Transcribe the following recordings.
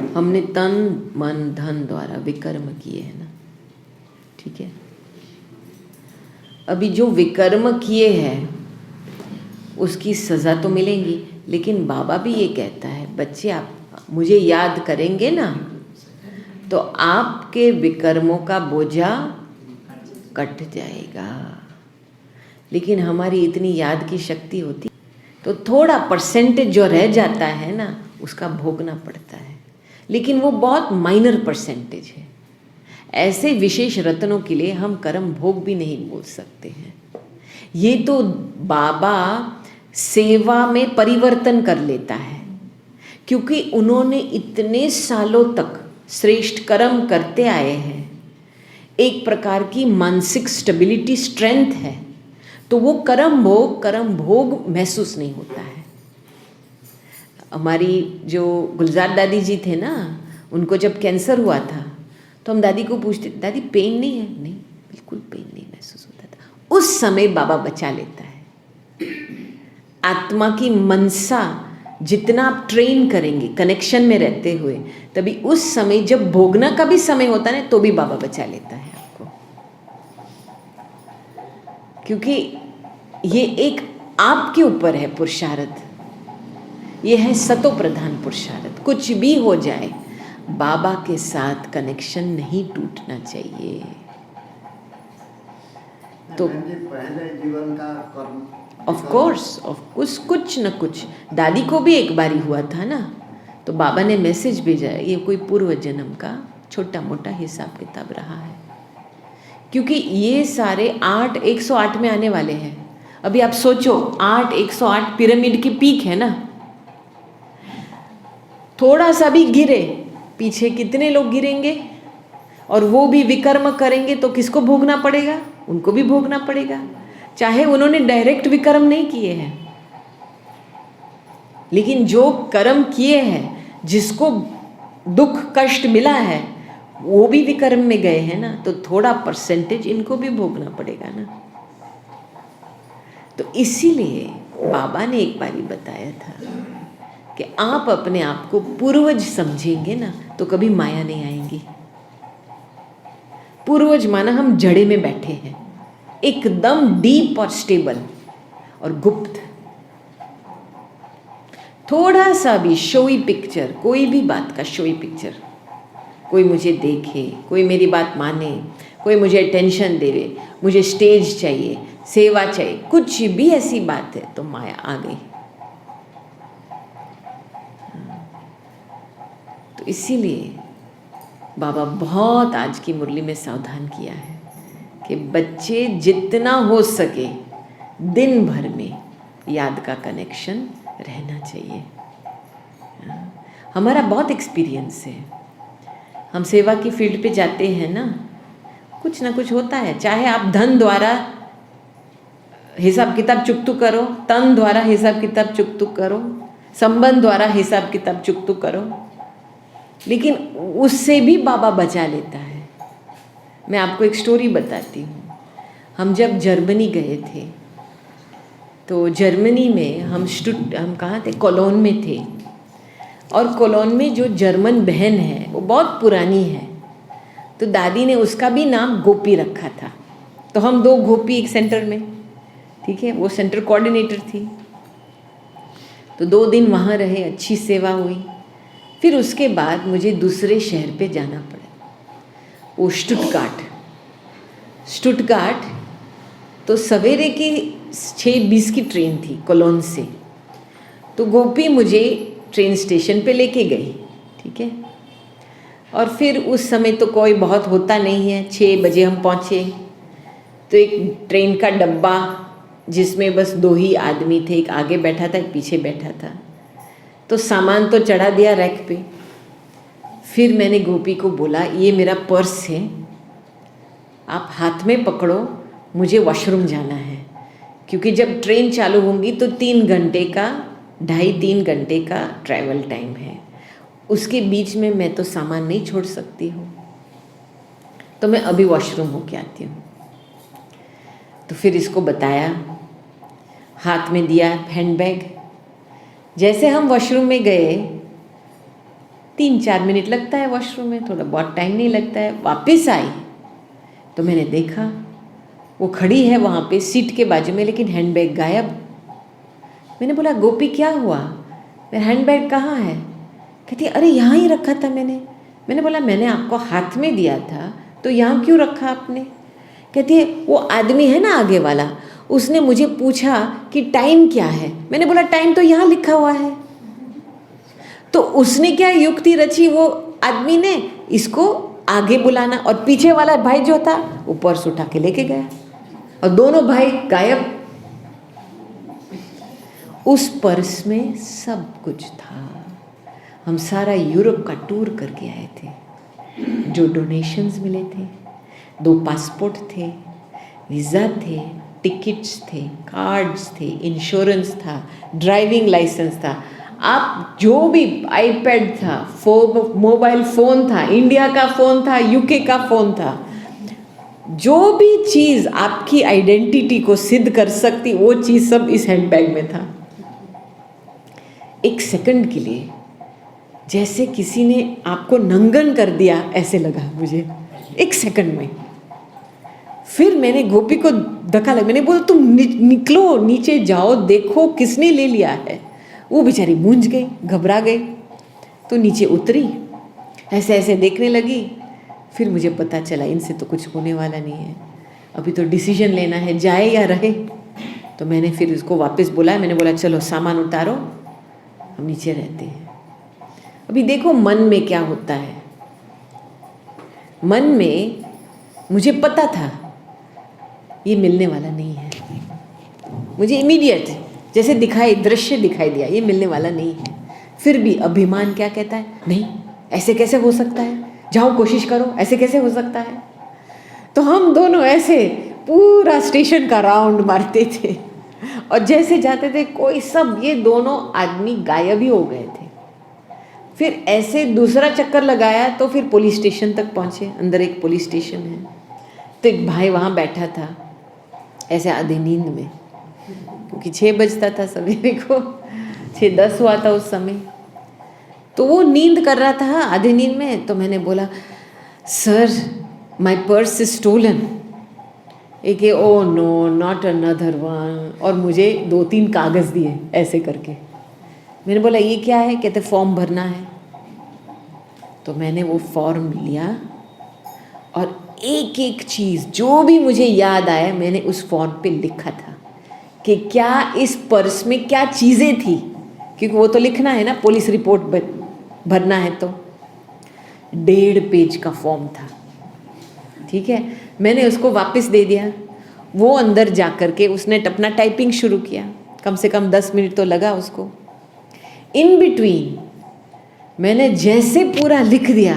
हमने तन मन धन द्वारा विकर्म किए हैं ना, ठीक है। अभी जो विकर्म किए हैं उसकी सज़ा तो मिलेंगी, लेकिन बाबा भी ये कहता है बच्चे आप मुझे याद करेंगे ना तो आपके विकर्मों का बोझा कट जाएगा। लेकिन हमारी इतनी याद की शक्ति होती तो थोड़ा परसेंटेज जो रह जाता है ना उसका भोगना पड़ता है, लेकिन वो बहुत माइनर परसेंटेज है। ऐसे विशेष रत्नों के लिए हम कर्म भोग भी नहीं बोल सकते हैं। ये तो बाबा सेवा में परिवर्तन कर लेता है, क्योंकि उन्होंने इतने सालों तक श्रेष्ठ कर्म करते आए हैं, एक प्रकार की मानसिक स्टेबिलिटी स्ट्रेंथ है, तो वो कर्म भोग महसूस नहीं होता है। हमारी जो गुलजार दादी जी थे ना, उनको जब कैंसर हुआ था तो हम दादी को पूछते, दादी पेन नहीं है? नहीं, बिल्कुल पेन नहीं महसूस होता था। उस समय बाबा बचा लेता है। आत्मा की मनसा जितना आप ट्रेन करेंगे कनेक्शन में रहते हुए, तभी उस समय जब भोगना का भी समय होता है तो भी बाबा बचा लेता है आपको, क्योंकि ये एक आपके ऊपर है पुरुषार्थ, ये है सतो प्रधान पुरुषार्थ। कुछ भी हो जाए बाबा के साथ कनेक्शन नहीं टूटना चाहिए। तो पहले जीवन का कर्म ऑफ कोर्स कुछ न कुछ दादी को भी एक बारी हुआ था ना, तो बाबा ने मैसेज भेजा, ये कोई पूर्व जन्म का छोटा मोटा हिसाब किताब रहा है, क्योंकि ये सारे 108 में आने वाले हैं। अभी आप सोचो 108 पिरामिड की पीक है ना, थोड़ा सा भी गिरे पीछे कितने लोग गिरेंगे, और वो भी विकर्म करेंगे तो किसको भोगना पड़ेगा? उनको भी भोगना पड़ेगा, चाहे उन्होंने डायरेक्ट विकर्म नहीं किए हैं, लेकिन जो कर्म किए हैं, जिसको दुख कष्ट मिला है, वो भी विकर्म में गए हैं ना, तो थोड़ा परसेंटेज इनको भी भोगना पड़ेगा ना। तो इसीलिए बाबा ने एक बारी बताया था कि आप अपने आप को पूर्वज समझेंगे ना तो कभी माया नहीं आएंगी। पूर्वज माना हम जड़े में बैठे हैं, एकदम डीप और स्टेबल और गुप्त। थोड़ा सा भी शोई पिक्चर, कोई भी बात का शोई पिक्चर, कोई मुझे देखे, कोई मेरी बात माने, कोई मुझे अटेंशन देवे, मुझे स्टेज चाहिए, सेवा चाहिए, कुछ भी ऐसी बात है तो माया आ गई। तो इसीलिए बाबा बहुत आज की मुरली में सावधान किया है कि बच्चे जितना हो सके दिन भर में याद का कनेक्शन रहना चाहिए। हमारा बहुत एक्सपीरियंस है, हम सेवा की फील्ड पे जाते हैं ना, कुछ ना कुछ होता है, चाहे आप धन द्वारा हिसाब किताब चुकतू करो, तन द्वारा हिसाब किताब चुकतू करो, संबंध द्वारा हिसाब किताब चुकतू करो, लेकिन उससे भी बाबा बचा लेता है। मैं आपको एक स्टोरी बताती हूँ। हम जब जर्मनी गए थे तो जर्मनी में हम कहाँ थे? कोलोन में थे। और कोलोन में जो जर्मन बहन है वो बहुत पुरानी है, तो दादी ने उसका भी नाम गोपी रखा था। तो हम 2 गोपी एक सेंटर में, ठीक है, वो सेंटर कोऑर्डिनेटर थी। तो 2 दिन वहाँ रहे, अच्छी सेवा हुई। फिर उसके बाद मुझे दूसरे शहर पे जाना पड़ा, वो स्टुटगार्ट। तो सवेरे की 6:20 की ट्रेन थी कोलोन से, तो गोपी मुझे ट्रेन स्टेशन पे लेके गई, ठीक है। और फिर उस समय तो कोई बहुत होता नहीं है, 6 बजे हम पहुँचे। तो एक ट्रेन का डब्बा जिसमें बस 2 ही आदमी थे, एक आगे बैठा था, एक पीछे बैठा था। तो सामान तो चढ़ा दिया रैक पे। फिर मैंने गोपी को बोला, ये मेरा पर्स है, आप हाथ में पकड़ो, मुझे वॉशरूम जाना है, क्योंकि जब ट्रेन चालू होंगी तो 3 घंटे का 2.5-3 घंटे का ट्रैवल टाइम है, उसके बीच में मैं तो सामान नहीं छोड़ सकती हूँ, तो मैं अभी वॉशरूम होके आती हूँ। तो फिर इसको बताया, हाथ में दिया हैंडबैग। जैसे हम वॉशरूम में गए 3-4 मिनट लगता है वॉशरूम में, थोड़ा बहुत टाइम नहीं लगता है। वापस आई तो मैंने देखा वो खड़ी है वहाँ पे सीट के बाजू में, लेकिन हैंडबैग गायब। मैंने बोला गोपी क्या हुआ, मेरा हैंडबैग कहाँ है? कहती अरे यहाँ ही रखा था मैंने। मैंने बोला मैंने आपको हाथ में दिया था तो यहाँ क्यों रखा आपने? कहती है वो आदमी है ना आगे वाला, उसने मुझे पूछा कि टाइम क्या है। मैंने बोला टाइम तो यहाँ लिखा हुआ है। तो उसने क्या युक्ति रची, वो आदमी ने इसको आगे बुलाना, और पीछे वाला भाई जो था वो पर्स उठा के लेके गया, और दोनों भाई गायब। उस पर्स में सब कुछ था। हम सारा यूरोप का टूर करके आए थे। जो डोनेशंस मिले थे, 2 पासपोर्ट थे, वीज़ा थे, टिकट्स थे, कार्ड्स थे, इंश्योरेंस था, ड्राइविंग लाइसेंस था, आप जो भी आईपैड था, मोबाइल फ़ोन था, इंडिया का फ़ोन था, यूके का फ़ोन था, जो भी चीज़ आपकी आइडेंटिटी को सिद्ध कर सकती वो चीज़ सब इस हैंडबैग में था। एक सेकंड के लिए जैसे किसी ने आपको नंगन कर दिया ऐसे लगा मुझे, एक सेकंड में। फिर मैंने गोपी को धक्का लगा, मैंने बोला तुम निकलो, नीचे जाओ, देखो किसने ले लिया है। वो बेचारी मूंझ गई, घबरा गई, तो नीचे उतरी, ऐसे ऐसे देखने लगी। फिर मुझे पता चला इनसे तो कुछ होने वाला नहीं है, अभी तो डिसीजन लेना है जाए या रहे। तो मैंने फिर उसको वापस बुलाया, मैंने बोला चलो सामान उतारो, हम नीचे रहते हैं। अभी देखो मन में क्या होता है। मन में मुझे पता था ये मिलने वाला नहीं है, मुझे इमीडिएट जैसे दृश्य दिखाई दिया, ये मिलने वाला नहीं है। फिर भी अभिमान क्या कहता है, नहीं ऐसे कैसे हो सकता है, जाओ कोशिश करो, ऐसे कैसे हो सकता है। तो हम दोनों ऐसे पूरा स्टेशन का राउंड मारते थे, और जैसे जाते थे कोई सब ये दोनों आदमी गायब ही हो गए थे। फिर ऐसे दूसरा चक्कर लगाया तो फिर पुलिस स्टेशन तक पहुँचे। अंदर एक पुलिस स्टेशन है, तो एक भाई वहाँ बैठा था ऐसे आधी नींद में, क्योंकि 6 बजता था सवेरे को, 6:10 हुआ था उस समय। तो वो नींद कर रहा था आधी नींद में। तो मैंने बोला sir my purse is stolen. एक oh no not another one, और मुझे 2-3 कागज़ दिए ऐसे करके। मैंने बोला ये क्या है? कहते फॉर्म भरना है। तो मैंने वो फॉर्म लिया और एक एक चीज़ जो भी मुझे याद आया मैंने उस फॉर्म पे लिखा था कि क्या इस पर्स में क्या चीज़ें थी, क्योंकि वो तो लिखना है ना, पुलिस रिपोर्ट भरना है। तो 1.5 पेज का फॉर्म था, ठीक है। मैंने उसको वापस दे दिया। वो अंदर जा कर के उसने अपना टाइपिंग शुरू किया, कम से कम 10 मिनट तो लगा उसको। इन बिटवीन मैंने जैसे पूरा लिख दिया,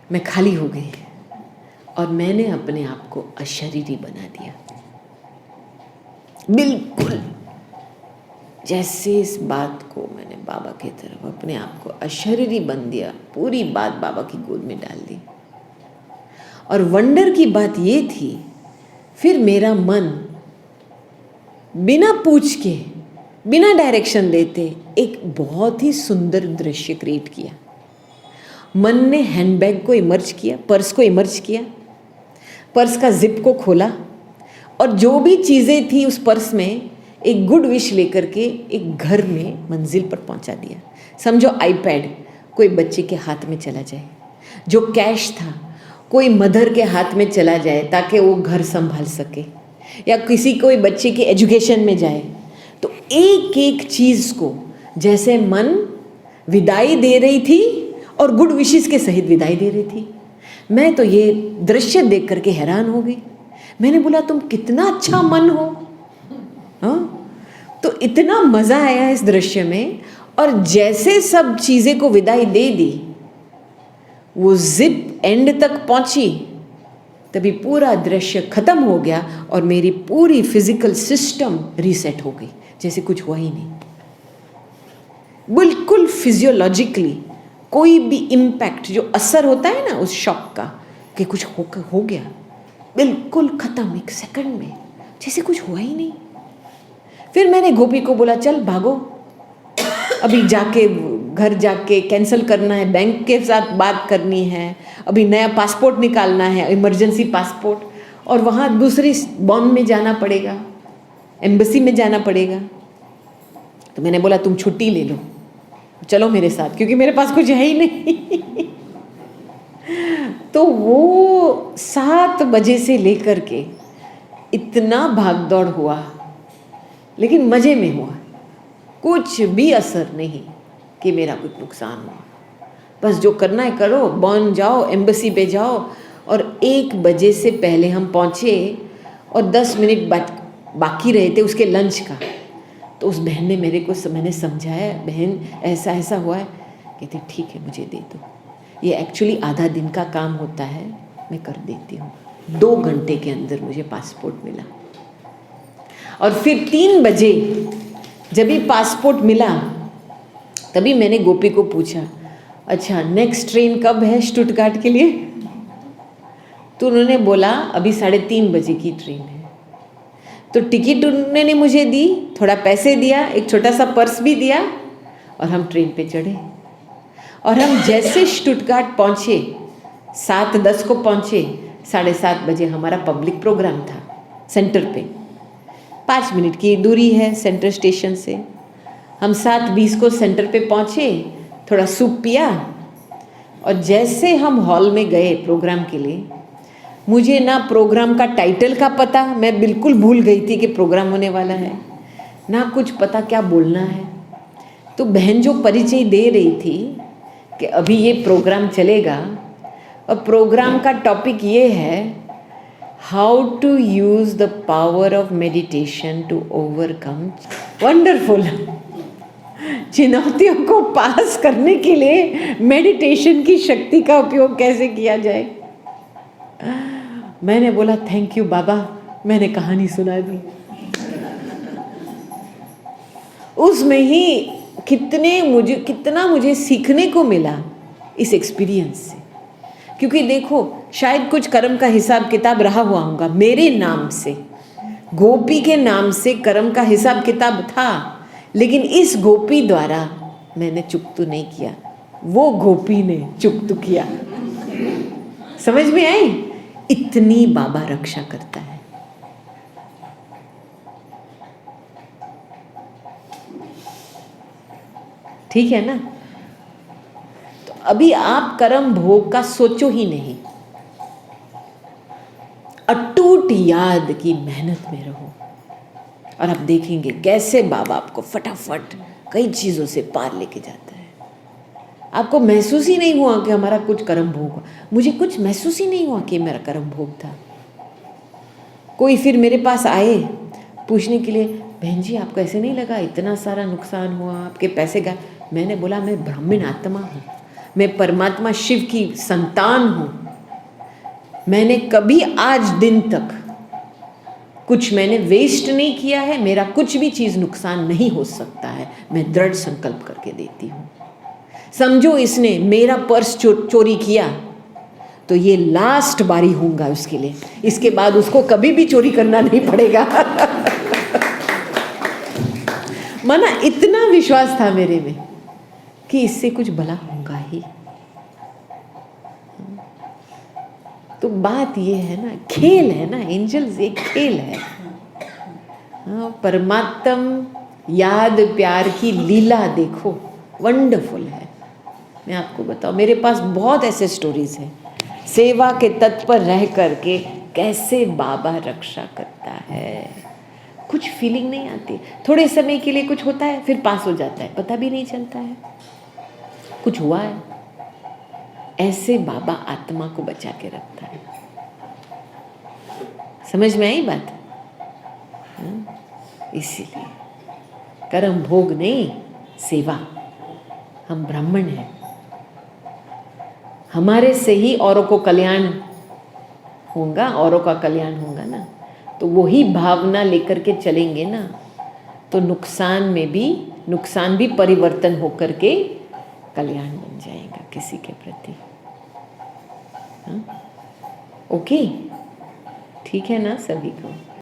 मैं खाली हो गई और मैंने अपने आप को अशरीरी बना दिया, बिल्कुल जैसे इस बात को मैंने बाबा की तरफ अपने आप को अशरीरी बन दिया, पूरी बात बाबा की गोद में डाल दी। और वंडर की बात ये थी, फिर मेरा मन बिना पूछ के, बिना डायरेक्शन देते एक बहुत ही सुंदर दृश्य क्रिएट किया। मन ने हैंडबैग को इमर्ज किया, पर्स को इमर्ज किया, पर्स का जिप को खोला, और जो भी चीज़ें थी उस पर्स में एक गुड विश लेकर के एक घर में मंजिल पर पहुंचा दिया। समझो आईपैड कोई बच्चे के हाथ में चला जाए, जो कैश था कोई मदर के हाथ में चला जाए ताकि वो घर संभाल सके, या किसी कोई बच्चे की एजुकेशन में जाए। तो एक एक चीज़ को जैसे मन विदाई दे रही थी और गुड विशेस के सहित विदाई दे रही थी। मैं तो ये दृश्य देख करके हैरान हो गई। मैंने बोला तुम कितना अच्छा मन हो, हाँ। तो इतना मज़ा आया इस दृश्य में, और जैसे सब चीज़ें को विदाई दे दी, वो जिप एंड तक पहुंची, तभी पूरा दृश्य खत्म हो गया और मेरी पूरी फिजिकल सिस्टम रीसेट हो गई, जैसे कुछ हुआ ही नहीं। बिल्कुल फिजियोलॉजिकली कोई भी इम्पैक्ट, जो असर होता है ना उस शॉक का कि कुछ हो गया, बिल्कुल खत्म, एक सेकंड में, जैसे कुछ हुआ ही नहीं। फिर मैंने गोपी को बोला चल भागो, अभी जाके घर जाके कैंसिल करना है, बैंक के साथ बात करनी है, अभी नया पासपोर्ट निकालना है, इमरजेंसी पासपोर्ट, और वहाँ दूसरी बॉन में जाना पड़ेगा, एम्बेसी में जाना पड़ेगा। तो मैंने बोला तुम छुट्टी ले लो, चलो मेरे साथ, क्योंकि मेरे पास कुछ है ही नहीं। तो वो 7 बजे से लेकर के इतना भाग दौड़ हुआ, लेकिन मज़े में हुआ, कुछ भी असर नहीं कि मेरा कुछ नुकसान हुआ। बस जो करना है करो, बॉन जाओ, एम्बेसी पे जाओ। और 1 बजे से पहले हम पहुँचे और 10 मिनट बाकी रहे थे उसके लंच का। तो उस बहन ने मैंने समझाया, बहन ऐसा ऐसा हुआ है। कहती ठीक है मुझे दे दो, ये एक्चुअली आधा दिन का काम होता है, मैं कर देती हूँ। 2 घंटे के अंदर मुझे पासपोर्ट मिला। और फिर 3 बजे जब भी पासपोर्ट मिला, तभी मैंने गोपी को पूछा, अच्छा नेक्स्ट ट्रेन कब है स्टुटगार्ट के लिए? तो उन्होंने बोला अभी 3:30 बजे की ट्रेन है। तो टिकट उन्होंने मुझे दी, थोड़ा पैसे दिया, एक छोटा सा पर्स भी दिया, और हम ट्रेन पे चढ़े। और हम जैसे स्टुटगार्ट पहुँचे, 7:10 को पहुँचे, 7:30 बजे हमारा पब्लिक प्रोग्राम था सेंटर पे। 5 मिनट की दूरी है सेंटर स्टेशन से। हम 7:20 को सेंटर पे पहुँचे, थोड़ा सूप पिया, और जैसे हम हॉल में गए प्रोग्राम के लिए, मुझे ना प्रोग्राम का टाइटल का पता, मैं बिल्कुल भूल गई थी कि प्रोग्राम होने वाला है, ना कुछ पता क्या बोलना है। तो बहन जो परिचय दे रही थी कि अभी ये प्रोग्राम चलेगा, और प्रोग्राम का टॉपिक ये है, how to use the power of meditation to overcome. Wonderful. चुनौतियों को पास करने के लिए मेडिटेशन की शक्ति का उपयोग कैसे किया जाए। मैंने बोला थैंक यू बाबा, मैंने कहानी सुना दी। उसमें ही कितना मुझे सीखने को मिला इस एक्सपीरियंस से। क्योंकि देखो, शायद कुछ कर्म का हिसाब किताब रहा हुआ होगा मेरे नाम से, गोपी के नाम से कर्म का हिसाब किताब था, लेकिन इस गोपी द्वारा मैंने चुकतू नहीं किया, वो गोपी ने चुकतू किया। समझ में आई? इतनी बाबा रक्षा करता है। ठीक है ना? तो अभी आप कर्म भोग का सोचो ही नहीं, अटूट याद की मेहनत में रहो, और आप देखेंगे कैसे बाबा आपको फटाफट कई चीज़ों से पार लेके जाता है। आपको महसूस ही नहीं हुआ कि हमारा कुछ कर्म भोग हुआ। मुझे कुछ महसूस ही नहीं हुआ कि मेरा कर्म भोग था। कोई फिर मेरे पास आए पूछने के लिए, बहन जी आपको ऐसे नहीं लगा इतना सारा नुकसान हुआ, आपके पैसे गए? मैंने बोला मैं ब्राह्मण आत्मा हूँ, मैं परमात्मा शिव की संतान हूँ। मैंने कभी आज दिन तक कुछ मैंने वेस्ट नहीं किया है, मेरा कुछ भी चीज़ नुकसान नहीं हो सकता है, मैं दृढ़ संकल्प करके देती हूँ। समझो इसने मेरा पर्स चोरी किया तो ये लास्ट बारी होगा उसके लिए, इसके बाद उसको कभी भी चोरी करना नहीं पड़ेगा। माना इतना विश्वास था मेरे में कि इससे कुछ भला होगा ही। तो बात ये है ना, खेल है ना, एंजल्स एक खेल है। परमात्म याद प्यार की लीला देखो, वंडरफुल है। मैं आपको बताऊं, मेरे पास बहुत ऐसे स्टोरीज हैं, सेवा के तत्पर रह करके कैसे बाबा रक्षा करता है। कुछ फीलिंग नहीं आती, थोड़े समय के लिए कुछ होता है, फिर पास हो जाता है, पता भी नहीं चलता है कुछ हुआ है। ऐसे बाबा आत्मा को बचा के रखता है। समझ में आई बात? इसीलिए कर्म भोग नहीं, सेवा। हम ब्राह्मण हैं, हमारे से ही औरों को कल्याण होगा, औरों का कल्याण होगा ना। तो वही भावना लेकर के चलेंगे ना, तो नुकसान भी परिवर्तन होकर के कल्याण बन जाएगा किसी के प्रति। हाँ? ओके, ठीक है ना सभी को?